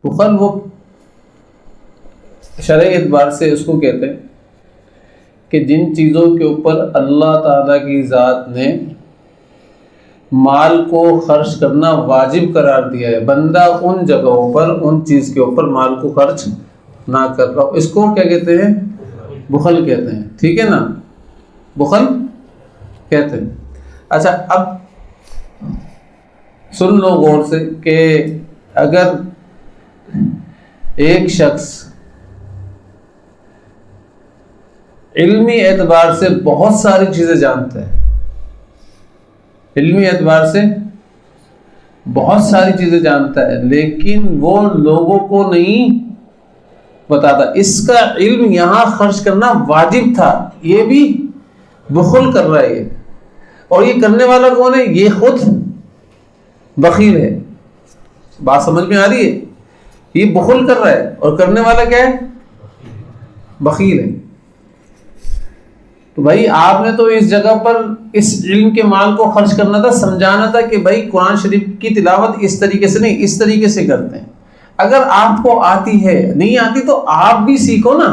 بخل وہ شرعی اعتبار سے اس کو کہتے ہیں کہ جن چیزوں کے اوپر اللہ تعالیٰ کی ذات نے مال کو خرچ کرنا واجب قرار دیا ہے، بندہ ان جگہوں پر ان چیز کے اوپر مال کو خرچ نہ کر رہا ہو، اس کو کیا کہتے ہیں؟ بخل کہتے ہیں، ٹھیک ہے نا، بخل کہتے ہیں۔ اچھا اب سن لو غور سے کہ اگر ایک شخص علمی اعتبار سے بہت ساری چیزیں جانتا ہے، علمی اعتبار سے بہت ساری چیزیں جانتا ہے، لیکن وہ لوگوں کو نہیں بتاتا، اس کا علم یہاں خرچ کرنا واجب تھا، یہ بھی بخل کر رہا ہے یہ، اور یہ کرنے والا کون ہے؟ یہ خود بخیل ہے۔ بات سمجھ میں آ رہی ہے؟ یہ بخل کر رہا ہے اور کرنے والا کیا ہے؟ بخیل ہے۔ تو بھائی آپ نے تو اس جگہ پر اس علم کے مال کو خرچ کرنا تھا، سمجھانا تھا کہ بھائی قرآن شریف کی تلاوت اس طریقے سے نہیں، اس طریقے سے کرتے ہیں۔ اگر آپ کو آتی ہے، نہیں آتی تو آپ بھی سیکھو نا،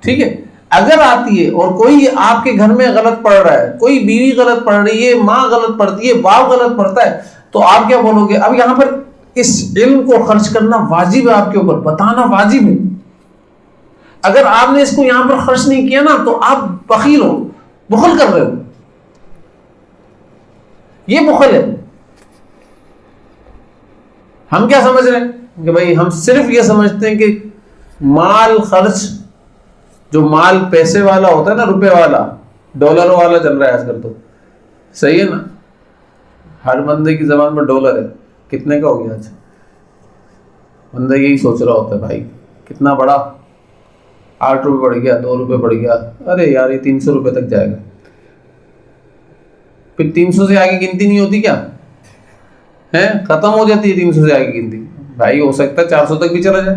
ٹھیک ہے؟ اگر آتی ہے اور کوئی آپ کے گھر میں غلط پڑھ رہا ہے، کوئی بیوی غلط پڑھ رہی ہے، ماں غلط پڑھتی ہے، باپ غلط پڑھتا ہے، تو آپ کیا بولو گے؟ اب یہاں پر اس علم کو خرچ کرنا واجب ہے، آپ کے اوپر بتانا واجب ہے۔ اگر آپ نے اس کو یہاں پر خرچ نہیں کیا نا تو آپ بخیل ہو، بخل کر رہے ہو، یہ بخل ہے۔ ہم کیا سمجھ رہے ہیں کہ بھائی ہم صرف یہ سمجھتے ہیں کہ مال خرچ، جو مال پیسے والا ہوتا ہے نا، روپے والا، ڈالروں والا چل رہا ہے آج کل، تو صحیح ہے نا، ہر بندے کی زبان میں ڈالر ہے، کتنے کا ہو گیا آج؟ بندہ یہی سوچ رہا ہوتا ہے بھائی کتنا بڑا، 8 روپے بڑھ گیا، 2 روپے بڑھ گیا، ارے یار یہ 300 روپے تک جائے گا، پھر 300 سے آگے گنتی نہیں ہوتی کیا ہے؟ ختم ہو جاتی ہے 300 سے آگے گنتی، بھائی ہو سکتا ہے 400 تک بھی چلا جائے،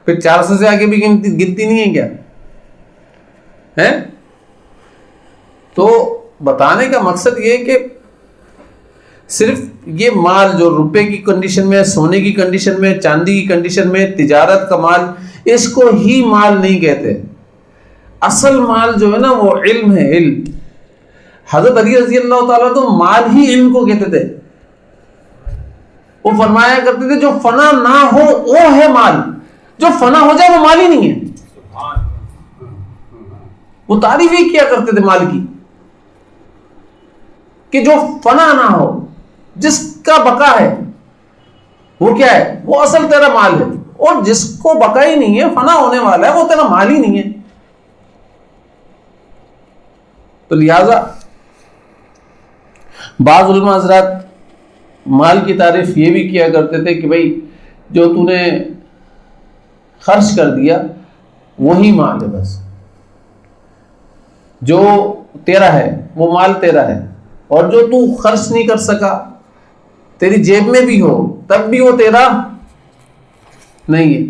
پھر 400 سے آگے بھی گنتی نہیں ہے کیا ہے؟ تو بتانے کا مقصد یہ کہ صرف یہ مال جو روپے کی کنڈیشن میں، سونے کی کنڈیشن میں، چاندی کی کنڈیشن میں، تجارت کا مال، اس کو ہی مال نہیں کہتے۔ اصل مال جو ہے نا وہ علم ہے، علم۔ حضرت علی رضی اللہ تعالیٰ تو مال ہی علم کو کہتے تھے، وہ فرمایا کرتے تھے جو فنا نہ ہو وہ ہے مال، جو فنا ہو جائے وہ مال ہی نہیں ہے۔ وہ تعریف ہی کیا کرتے تھے مال کی کہ جو فنا نہ ہو، جس کا بقا ہے وہ کیا ہے؟ وہ اصل تیرا مال ہے، اور جس کو بقا ہی نہیں ہے، فنا ہونے والا ہے، وہ تیرا مال ہی نہیں ہے۔ تو لہذا بعض علماء حضرات مال کی تعریف یہ بھی کیا کرتے تھے کہ بھائی جو تو نے خرچ کر دیا وہی مال ہے، بس جو تیرا ہے وہ مال تیرا ہے، اور جو تو خرچ نہیں کر سکا، تیری جیب میں بھی ہو تب بھی وہ تیرا نہیں ہے۔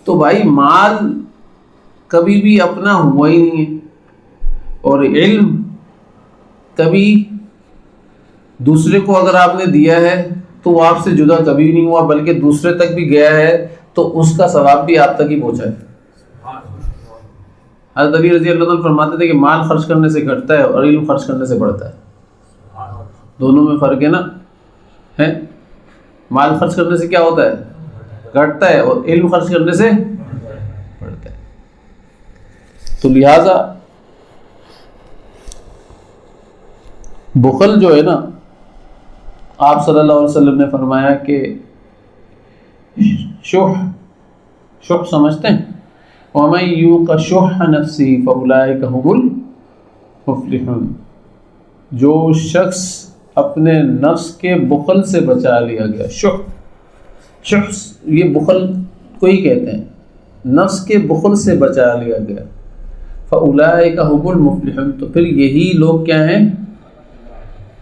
تو بھائی مال کبھی بھی اپنا ہوا ہی نہیں ہے، اور علم کبھی دوسرے کو اگر آپ نے دیا ہے تو وہ آپ سے جدا کبھی نہیں ہوا، بلکہ دوسرے تک بھی گیا ہے تو اس کا ثواب بھی آپ تک ہی پہنچا ہے۔ حضرت علی رضی اللہ عنہ فرماتے تھے کہ مال خرچ کرنے سے گھٹتا ہے اور علم خرچ کرنے سے بڑھتا ہے، دونوں میں فرق ہے نا، ہے؟ مال خرچ کرنے سے کیا ہوتا ہے؟ گھٹتا ہے، اور علم خرچ کرنے سے بڑھتا ہے۔ تو لہذا بخل جو ہے نا، آپ صلی اللہ علیہ وسلم نے فرمایا کہ شح سمجھتے ہیں؟ وَمَن يُوقَ شُحَّ نَفْسِهِ فَأُولَٰئِكَ هُمُ الْمُفْلِحُونَ، جو شخص اپنے نفس کے بخل سے بچا لیا گیا، شح یہ بخل کو ہی کہتے ہیں، نفس کے بخل سے بچا لیا گیا، فَأُولَٰئِكَ هُمُ الْمُفْلِحُونَ، تو پھر یہی لوگ کیا ہیں؟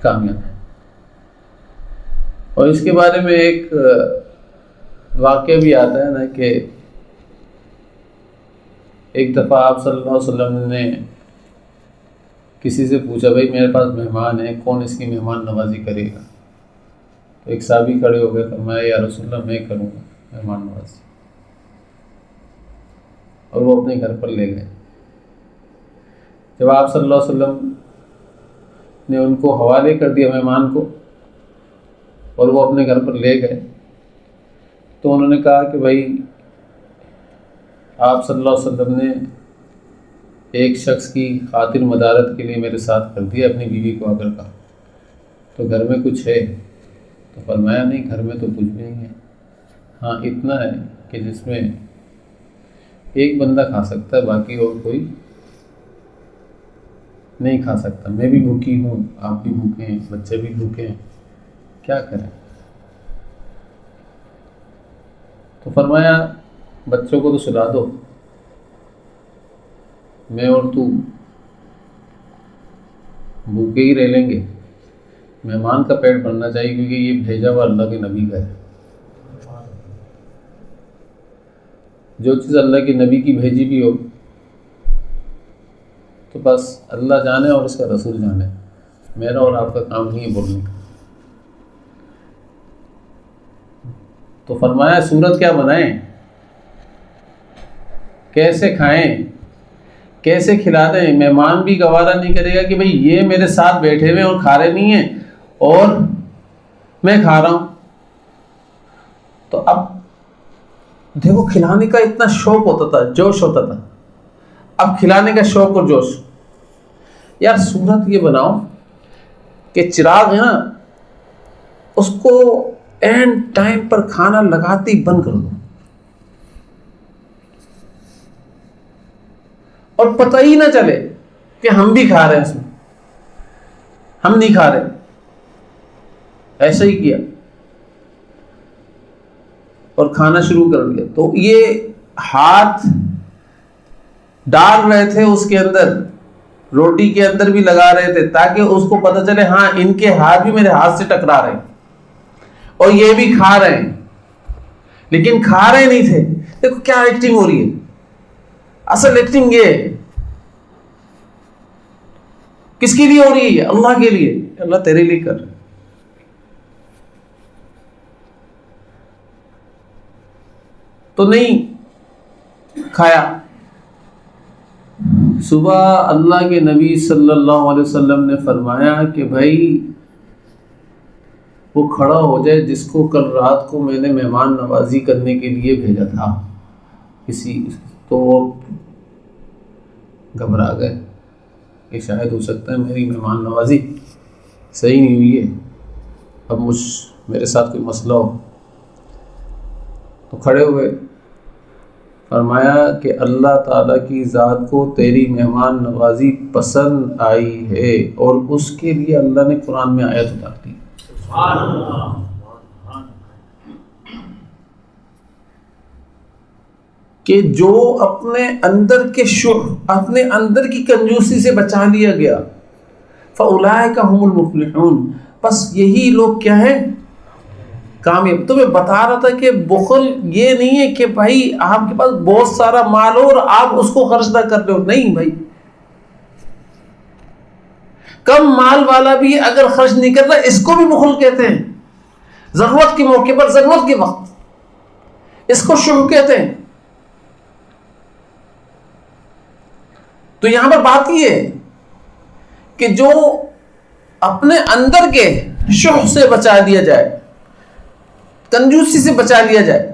کامیاب ہیں۔ اور اس کے بارے میں ایک واقعہ بھی آتا ہے نا کہ ایک دفعہ آپ صلی اللہ علیہ وسلم نے کسی سے پوچھا بھائی میرے پاس مہمان ہے، کون اس کی مہمان نوازی کرے گا؟ تو ایک صحابی کھڑے ہو گئے، فرمایا یا رسول اللہ میں کروں گا مہمان نوازی، اور وہ اپنے گھر پر لے گئے۔ جب آپ صلی اللہ علیہ وسلم نے ان کو حوالے کر دیا مہمان کو اور وہ اپنے گھر پر لے گئے، تو انہوں نے کہا کہ بھائی آپ صلی اللہ علیہ وسلم نے ایک شخص کی خاطر مدارت کے لیے میرے ساتھ کر دیا، اپنی بیوی کو آ کر کہا تو گھر میں کچھ ہے؟ تو فرمایا نہیں، گھر میں تو کچھ بھی نہیں ہے، ہاں اتنا ہے کہ جس میں ایک بندہ کھا سکتا ہے، باقی اور کوئی نہیں کھا سکتا، میں بھی بھوکی ہوں، آپ بھی بھوکے ہیں، بچے بھی بھوکے ہیں، کیا کریں؟ تو فرمایا بچوں کو تو سلا دو، میں اور تو بھوکے ہی رہ لیں گے، مہمان کا پیٹ بھرنا چاہیے کیونکہ یہ بھیجا ہوا اللہ کے نبی کا ہے۔ جو چیز اللہ کے نبی کی بھیجی بھی ہو تو بس اللہ جانے اور اس کا رسول جانے، میرا اور آپ کا کام نہیں ہے بولنے کا۔ تو فرمایا صورت کیا بنائیں، کیسے کھائیں، کیسے کھلا دیں؟ مہمان بھی گوارا نہیں کرے گا کہ بھئی یہ میرے ساتھ بیٹھے ہوئے اور کھا رہے نہیں ہیں اور میں کھا رہا ہوں۔ تو اب دیکھو کھلانے کا اتنا شوق ہوتا تھا، جوش ہوتا تھا، اب کھلانے کا شوق اور جوش۔ یار صورت یہ بناؤ کہ چراغ ہے نا، اس کو اینڈ ٹائم پر کھانا لگاتے ہی بند کر دو، اور پتہ ہی نہ چلے کہ ہم بھی کھا رہے ہیں، اس میں ہم نہیں کھا رہے۔ ایسا ہی کیا اور کھانا شروع کر دیا۔ تو یہ ہاتھ ڈال رہے تھے اس کے اندر، روٹی کے اندر بھی لگا رہے تھے تاکہ اس کو پتہ چلے ہاں ان کے ہاتھ بھی میرے ہاتھ سے ٹکرا رہے ہیں اور یہ بھی کھا رہے ہیں، لیکن کھا رہے نہیں تھے۔ دیکھو کیا ایکٹنگ ہو رہی ہے، اصل ایکٹنگ یہ ہے کس کے لیے ہو رہی ہے؟ اللہ کے لیے، اللہ تیرے لیے کر رہے۔ تو نہیں کھایا۔ صبح اللہ کے نبی صلی اللہ علیہ وسلم نے فرمایا کہ بھائی وہ کھڑا ہو جائے جس کو کل رات کو میں نے مہمان نوازی کرنے کے لیے بھیجا تھا کسی، تو وہ گھبرا گئے کہ شاید ہو سکتا ہے میری مہمان نوازی صحیح نہیں ہوئی ہے، اب میرے ساتھ کوئی مسئلہ ہو۔ تو کھڑے ہوئے، فرمایا کہ اللہ تعالیٰ کی ذات کو تیری مہمان نوازی پسند آئی ہے، اور اس کے لیے اللہ نے قرآن میں آیت اتار دی کہ جو اپنے اندر کے شح، اپنے اندر کی کنجوسی سے بچا لیا گیا، فَأُولَٰئِكَ هُمُ الْمُفْلِحُونَ، بس یہی لوگ کیا ہیں؟ کامیاب۔ تو میں بتا رہا تھا کہ بخل یہ نہیں ہے کہ بھائی آپ کے پاس بہت سارا مال ہو اور آپ اس کو خرچ نہ کر رہے ہو، نہیں بھائی، کم مال والا بھی اگر خرچ نہیں کر رہا اس کو بھی بخل کہتے ہیں۔ ضرورت کے موقع پر، ضرورت کے وقت، اس کو شح کہتے ہیں۔ تو یہاں پر بات یہ ہے کہ جو اپنے اندر کے شح سے بچا دیا جائے، کنجوسی سے بچا لیا جائے،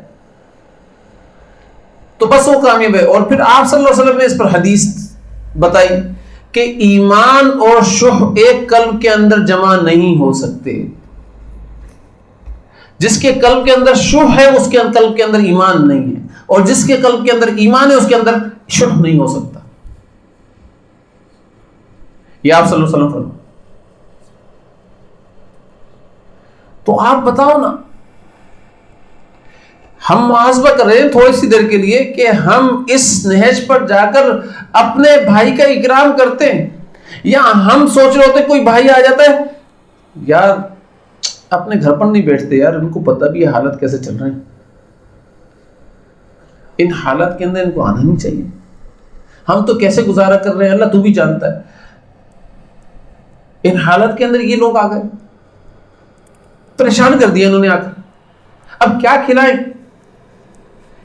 تو بس وہ کامیاب ہے۔ اور پھر آپ صلی اللہ علیہ وسلم نے اس پر حدیث بتائی کہ ایمان اور شح ایک قلب کے اندر جمع نہیں ہو سکتے۔ جس کے قلب کے اندر شح ہے اس کے قلب کے اندر ایمان نہیں ہے، اور جس کے قلب کے اندر ایمان ہے اس کے اندر شح نہیں ہو سکتا۔ یہ آپ صلی اللہ علیہ وسلم فرمائے۔ تو آپ بتاؤ نا، ہم محاسبہ کر رہے ہیں تھوڑی سی دیر کے لیے کہ ہم اس نہج پر جا کر اپنے بھائی کا اکرام کرتے ہیں، یا ہم سوچ رہے ہوتے کوئی بھائی آ جاتا ہے، یار اپنے گھر پر نہیں بیٹھتے، یار ان کو پتہ بھی ہے حالت کیسے چل رہے ہیں، ان حالات کے اندر ان کو آنا نہیں چاہیے، ہم تو کیسے گزارا کر رہے ہیں اللہ تو بھی جانتا ہے۔ ان حالت کے اندر یہ لوگ آ گئے، پریشان کر دیا انہوں نے آ کر. اب کیا کھلائیں,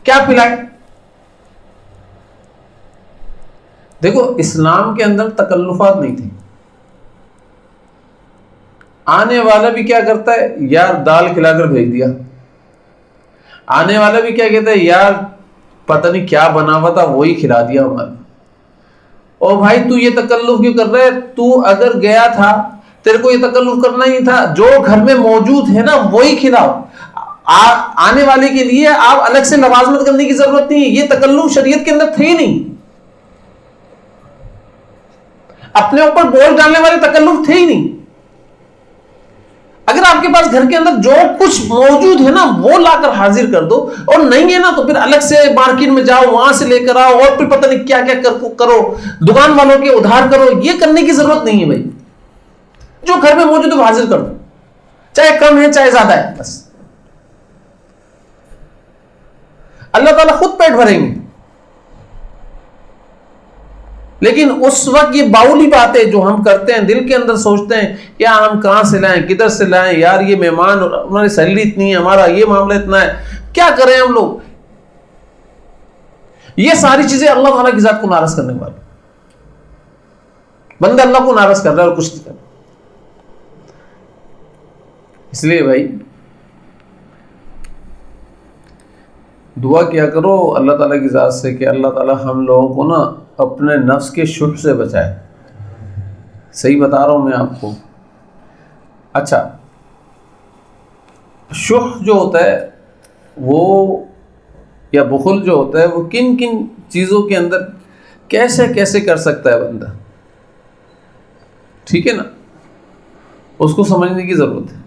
کیا پلائیں؟ دیکھو اسلام کے اندر تکلفات نہیں تھے. آنے والا بھی کیا کرتا ہے, یار دال کھلا کر بھیج دیا. آنے والا بھی کیا کہتا ہے, یار پتہ نہیں کیا بنا ہوا تھا وہی کھلا دیا ہمارے. او بھائی تو یہ تکلف کیوں کر رہا ہے؟ تو اگر گیا تھا تیرے کو یہ تکلف کرنا ہی تھا, جو گھر میں موجود ہے نا وہی کھلاؤ. آنے والے کے لیے آپ الگ سے لوازمت کرنے کی ضرورت نہیں ہے. یہ تکلف شریعت کے اندر تھے ہی نہیں. اپنے اوپر بوجھ ڈالنے والے تکلف تھے ہی نہیں. اگر آپ کے پاس گھر کے اندر جو کچھ موجود ہے نا وہ لا کر حاضر کر دو, اور نہیں ہے نا تو پھر الگ سے مارکیٹ میں جاؤ, وہاں سے لے کر آؤ, اور پھر پتہ نہیں کیا کیا کرو, دکان والوں کے ادھار کرو. یہ کرنے کی ضرورت نہیں ہے بھائی. جو گھر میں موجود ہے وہ حاضر کر دو, چاہے کم ہے چاہے زیادہ ہے, بس اللہ تعالیٰ خود پیٹ بھریں گے. لیکن اس وقت یہ باؤلی باتیں جو ہم کرتے ہیں, دل کے اندر سوچتے ہیں یار ہم کہاں سے لائیں, کدھر سے لائیں, یار یہ مہمان, ہماری سیلری اتنی ہے, ہمارا یہ معاملہ اتنا ہے, کیا کریں ہم لوگ. یہ ساری چیزیں اللہ تعالیٰ کی ذات کو ناراض کرنے والی. بندہ اللہ کو ناراض کر رہا ہے اور کچھ نہیں کر رہا. اس لیے بھائی دعا کیا کرو اللہ تعالیٰ کی ذات سے کہ اللہ تعالیٰ ہم لوگوں کو نا اپنے نفس کے شح سے بچائے. صحیح بتا رہا ہوں میں آپ کو. اچھا, شح جو ہوتا ہے وہ یا بخل جو ہوتا ہے وہ کن کن چیزوں کے اندر کیسے کیسے کر سکتا ہے بندہ, ٹھیک ہے نا, اس کو سمجھنے کی ضرورت ہے.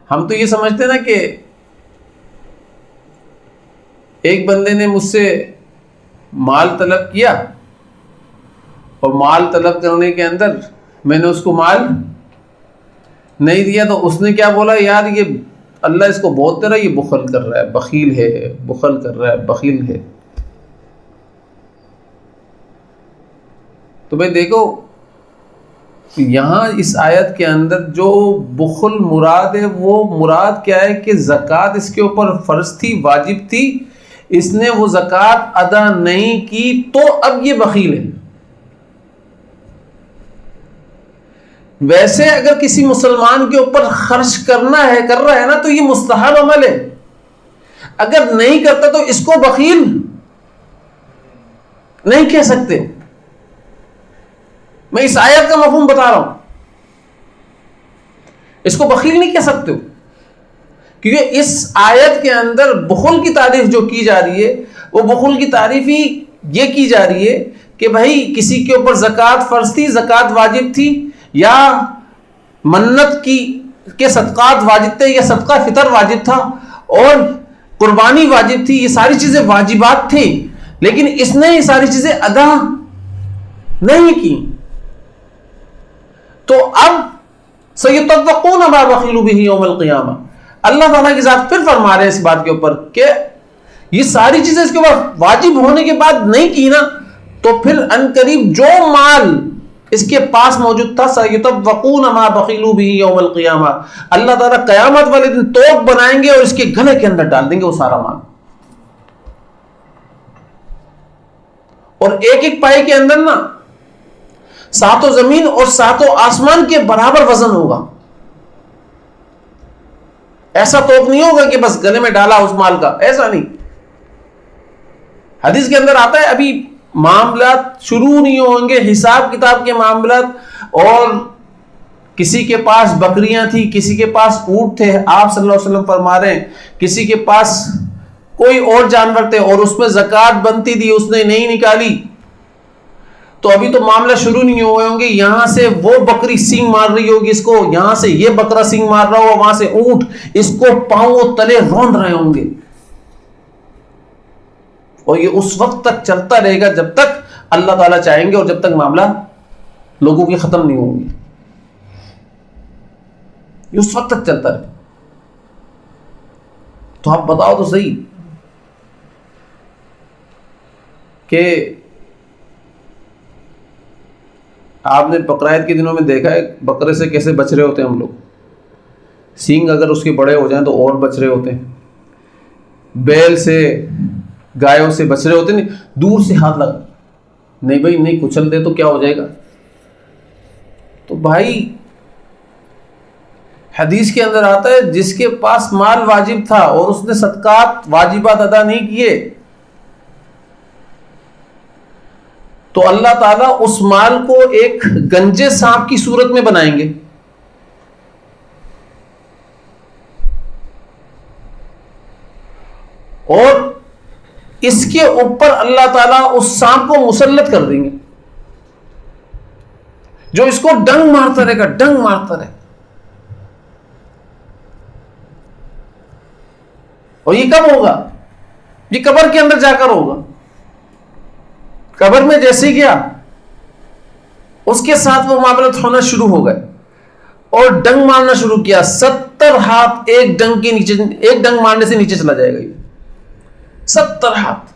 ہم تو یہ سمجھتے ہیں نا کہ ایک بندے نے مجھ سے مال طلب کیا, اور مال طلب کرنے کے اندر میں نے اس کو مال نہیں دیا, تو اس نے کیا بولا, یار یہ اللہ اس کو بہت دے رہا ہے, یہ بخل کر رہا ہے, بخیل ہے, بخل کر رہا ہے, بخیل ہے. تو بھائی دیکھو یہاں اس آیت کے اندر جو بخل مراد ہے وہ مراد کیا ہے کہ زکوٰۃ اس کے اوپر فرض تھی, واجب تھی, اس نے وہ زکوٰۃ ادا نہیں کی تو اب یہ بخیل ہے. ویسے اگر کسی مسلمان کے اوپر خرچ کرنا ہے, کر رہا ہے نا, تو یہ مستحب عمل ہے. اگر نہیں کرتا تو اس کو بخیل نہیں کہہ سکتے. میں اس آیت کا مفہوم بتا رہا ہوں, اس کو بخیل نہیں کہہ سکتے ہو, کیونکہ اس آیت کے اندر بخل کی تعریف جو کی جا رہی ہے وہ بخل کی تعریف ہی یہ کی جا رہی ہے کہ بھائی کسی کے اوپر زکوٰۃ فرض تھی, زکوٰۃ واجب تھی, یا منت کی کے صدقات واجب تھے, یا صدقہ فطر واجب تھا, اور قربانی واجب تھی, یہ ساری چیزیں واجبات تھیں, لیکن اس نے یہ ساری چیزیں ادا نہیں کی. تو اب سَيُطَوَّقُونَ مَا بَخِلُوا بِهِ يَوْمَ الْقِيَامَةِ, اللہ تعالیٰ کی ذات پھر فرما رہے ہیں اس بات کے اوپر کہ یہ ساری چیزیں اس کے اوپر واجب ہونے کے بعد نہیں کی نا, تو پھر عنقریب جو مال اس کے پاس موجود تھا سَيُطَوَّقُونَ مَا بَخِلُوا بِهِ يَوْمَ الْقِيَامَةِ, اللہ تعالیٰ قیامت والے دن توق بنائیں گے اور اس کے گلے کے اندر ڈال دیں گے وہ سارا مال. اور ایک ایک پائے کے اندر نا ساتوں زمین اور ساتوں آسمان کے برابر وزن ہوگا. ایسا توق نہیں ہوگا کہ بس گلے میں ڈالا اس مال کا, ایسا نہیں. حدیث کے اندر آتا ہے ابھی معاملات شروع نہیں ہوں گے, حساب کتاب کے معاملات, اور کسی کے پاس بکریاں تھی, کسی کے پاس اونٹ تھے, آپ صلی اللہ علیہ وسلم فرما رہے ہیں کسی کے پاس کوئی اور جانور تھے اور اس میں زکوٰۃ بنتی تھی, اس نے نہیں نکالی, تو ابھی تو معاملہ شروع نہیں ہوئے ہوں گے. یہاں سے وہ بکری سینگ مار رہی ہوگی اس کو, یہاں سے یہ بکرا سینگ مار رہا ہوگا, وہاں سے اونٹ اس کو پاؤں تلے روند رہے ہوں گے, اور یہ اس وقت تک چلتا رہے گا جب تک اللہ تعالیٰ چاہیں گے, اور جب تک معاملہ لوگوں کی ختم نہیں ہوں گے. یہ اس وقت تک چلتا رہے. تو آپ بتاؤ تو صحیح کہ آپ نے بقرعید کے دنوں میں دیکھا ہے بکرے سے کیسے بچ رہے ہوتے ہیں ہم لوگ. سینگ اگر اس کے بڑے ہو جائیں تو اور بچ رہے ہوتے ہیں. بیل سے گایوں سے بچ رہے ہوتے ہیں. دور سے ہاتھ لگا, نہیں بھائی نہیں کچل دے تو کیا ہو جائے گا. تو بھائی حدیث کے اندر آتا ہے جس کے پاس مال واجب تھا اور اس نے صدقات واجبات ادا نہیں کیے تو اللہ تعالیٰ اس مال کو ایک گنجے سانپ کی صورت میں بنائیں گے. اور اس کے اوپر اللہ تعالیٰ اس سانپ کو مسلط کر دیں گے جو اس کو ڈنگ مارتا رہے گا, ڈنگ مارتا رہے گا. اور یہ کب ہوگا؟ یہ قبر کے اندر جا کر ہوگا. قبر میں جیسے گیا اس کے ساتھ وہ معاملات ہونا شروع ہو گئے اور ڈنگ مارنا شروع کیا. 70 ہاتھ ایک ڈنگ کے نیچے, ایک ڈنگ مارنے سے نیچے چلا جائے گا. 70 ہاتھ